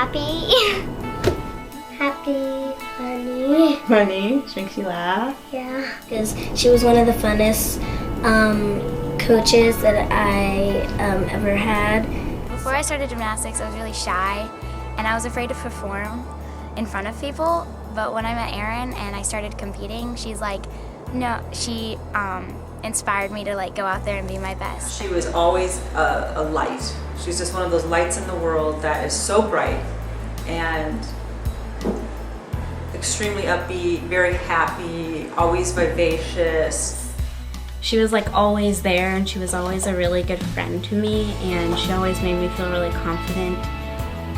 happy. Happy, funny. Funny? She makes you laugh? Yeah. Because she was one of the funnest coaches that I ever had. Before I started gymnastics, I was really shy, and I was afraid to perform in front of people. But when I met Erin and I started competing, she's like, no, she inspired me to like go out there and be my best. She was always a light. She's just one of those lights in the world that is so bright and extremely upbeat, very happy, always vivacious. She was like always there, and she was always a really good friend to me, and she always made me feel really confident.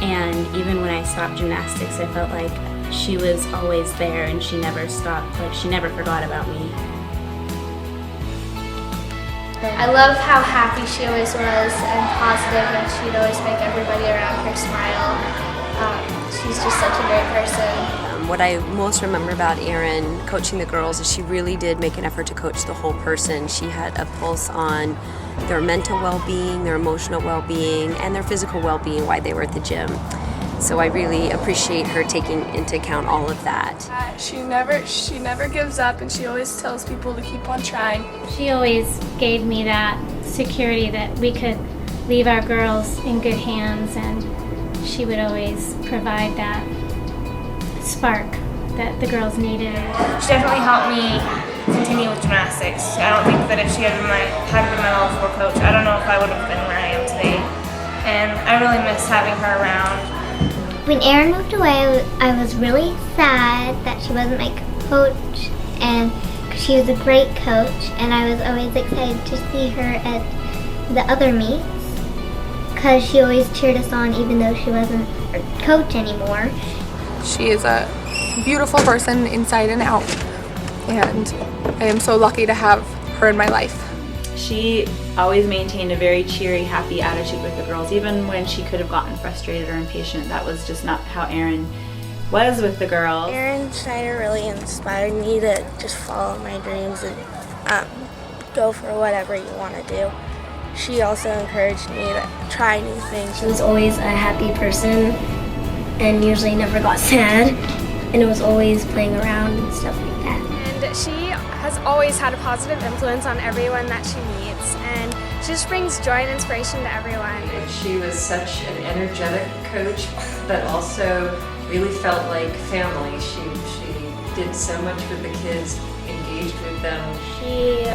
And even when I stopped gymnastics, I felt like she was always there and she never stopped, like she never forgot about me. I love how happy she always was and positive, and she'd always make everybody around her smile. She's just such a great person. What I most remember about Erin coaching the girls is she really did make an effort to coach the whole person. She had a pulse on their mental well-being, their emotional well-being, and their physical well-being while they were at the gym. So I really appreciate her taking into account all of that. She never gives up, and she always tells people to keep on trying. She always gave me that security that we could leave our girls in good hands, and she would always provide that spark that the girls needed. She definitely helped me continue with gymnastics. I don't think that if she hadn't been my level 4 coach, I don't know if I would have been where I am today. And I really miss having her around. When Erin moved away, I was really sad that she wasn't my coach, and cause she was a great coach, and I was always excited to see her at the other meets, because she always cheered us on even though she wasn't our coach anymore. She is a beautiful person inside and out, and I am so lucky to have her in my life. She always maintained a very cheery, happy attitude with the girls, even when she could have gotten frustrated or impatient. That was just not how Erin was with the girls. Erin Schneider really inspired me to just follow my dreams and go for whatever you want to do. She also encouraged me to try new things. She was always a happy person and usually never got sad, and it was always playing around and stuff like that. And she has always had a positive influence on everyone that she meets, and she just brings joy and inspiration to everyone. She was such an energetic coach, but also really felt like family. She did so much with the kids, engaged with them. She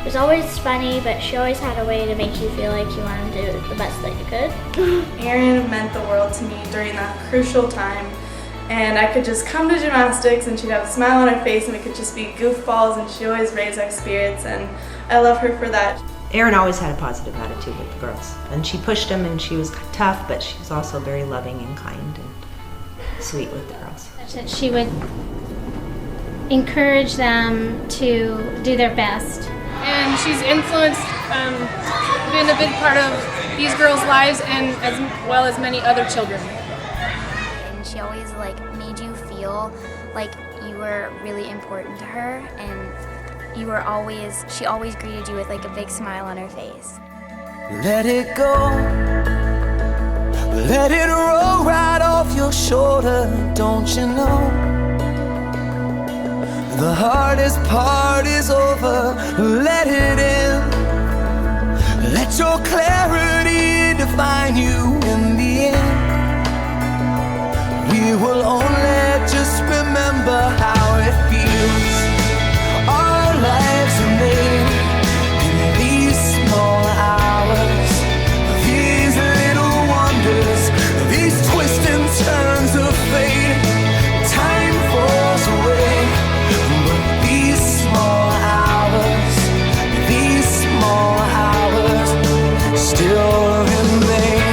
was always funny, but she always had a way to make you feel like you wanted to do the best that you could. Erin meant the world to me during that crucial time, and I could just come to gymnastics and she'd have a smile on her face and we could just be goofballs, and she always raised our spirits, and I love her for that. Erin always had a positive attitude with the girls, and she pushed them, and she was tough, but she was also very loving and kind and sweet with the girls. That she would encourage them to do their best. And she's influenced, been a big part of these girls' lives, and as well as many other children. And she always like made you feel like you were really important to her, and she always greeted you with like a big smile on her face. Let it go, let it roll right off your shoulder, don't you know? The hardest part is over, let it in. Let your clarity define you in the end. We will only just remember how it feels. Our lives are made in these small hours, these little wonders, these twists and turns of fate. Time falls away, but these small hours still remain.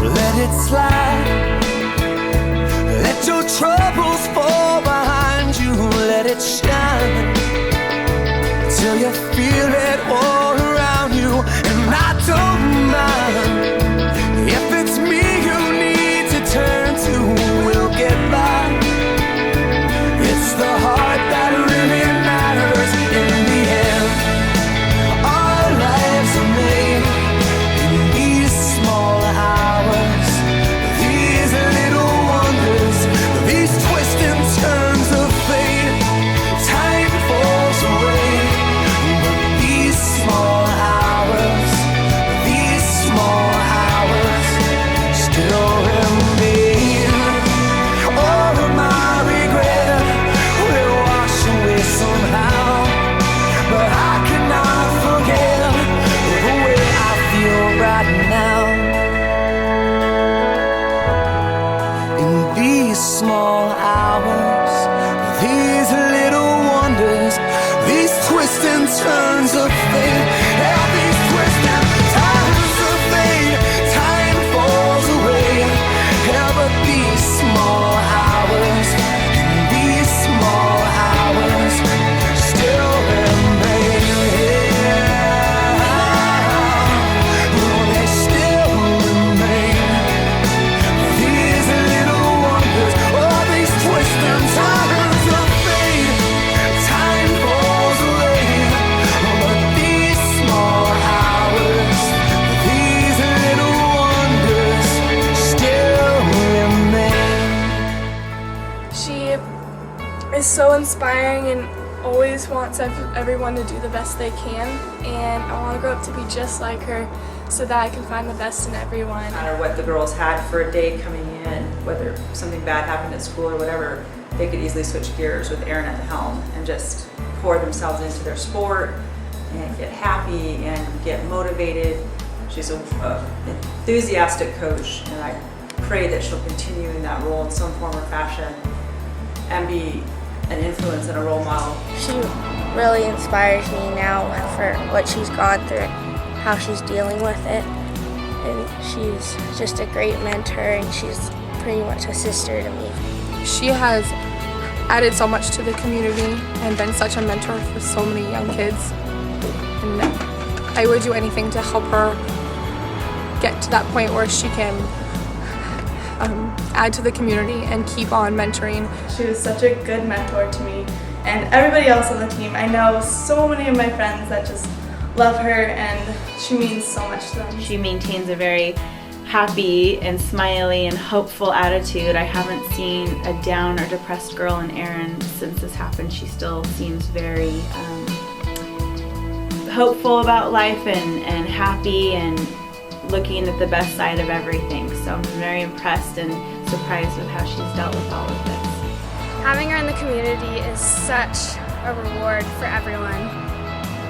Let it slide, let your troubles fall behind you, let it shine till you feel it all around you. And I don't mind if it's me you need to turn to, we'll get by. It's the turns of fate, and these twisted turns of fate. Time falls away, yeah, but these small hours, these small hours still remain. Oh, they still remain. These little wonders, oh, these twisted turns of fate. Time falls away, but these small hours, these little wonders still remain. She is so inspiring and always wants everyone to do the best they can, and I want to grow up to be just like her so that I can find the best in everyone. No matter what the girls had for a day coming in, whether something bad happened at school or whatever, they could easily switch gears with Erin at the helm and just pour themselves into their sport and get happy and get motivated. She's an enthusiastic coach, and I pray that she'll continue in that role in some form or fashion and be an influence and a role model. She really inspires me now for what she's gone through, how she's dealing with it. And she's just a great mentor, and she's pretty much a sister to me. She has added so much to the community and been such a mentor for so many young kids. And I would do anything to help her get to that point where she can add to the community and keep on mentoring. She was such a good mentor to me and everybody else on the team. I know so many of my friends that just love her, and she means so much to them. She maintains a very happy and smiley and hopeful attitude. I haven't seen a down or depressed girl in Erin since this happened. She still seems very hopeful about life and happy and looking at the best side of everything. So I'm very impressed and surprised with how she's dealt with all of this. Having her in the community is such a reward for everyone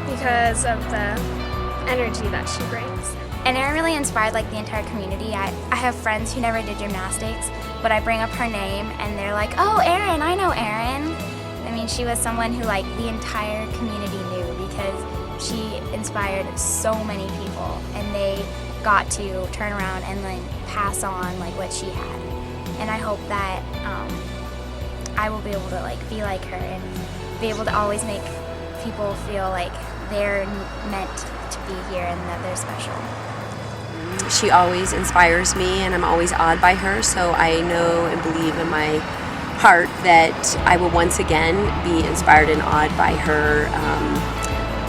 because of the energy that she brings. And Erin really inspired the entire community. I have friends who never did gymnastics, but I bring up her name and they're like, oh, Erin, I know Erin. I mean, she was someone who the entire community knew because she inspired so many people, and they got to turn around and pass on what she had. And I hope that I will be able to be like her and be able to always make people feel like they're meant to be here and that they're special. She always inspires me, and I'm always awed by her, so I know and believe in my heart that I will once again be inspired and awed by her.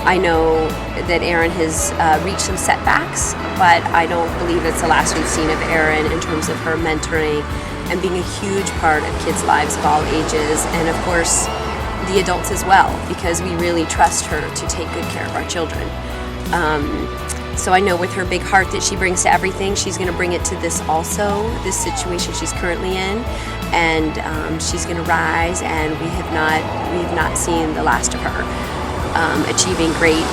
I know that Erin has reached some setbacks, but I don't believe it's the last we've seen of Erin in terms of her mentoring and being a huge part of kids' lives of all ages, and of course the adults as well, because we really trust her to take good care of our children. So I know with her big heart that she brings to everything, she's going to bring it to this also, this situation she's currently in, and she's going to rise, and we've not seen the last of her achieving great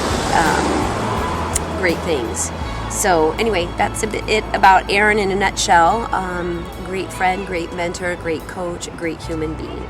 things. So anyway, that's it about Erin in a nutshell. Great friend, great mentor, great coach, great human being.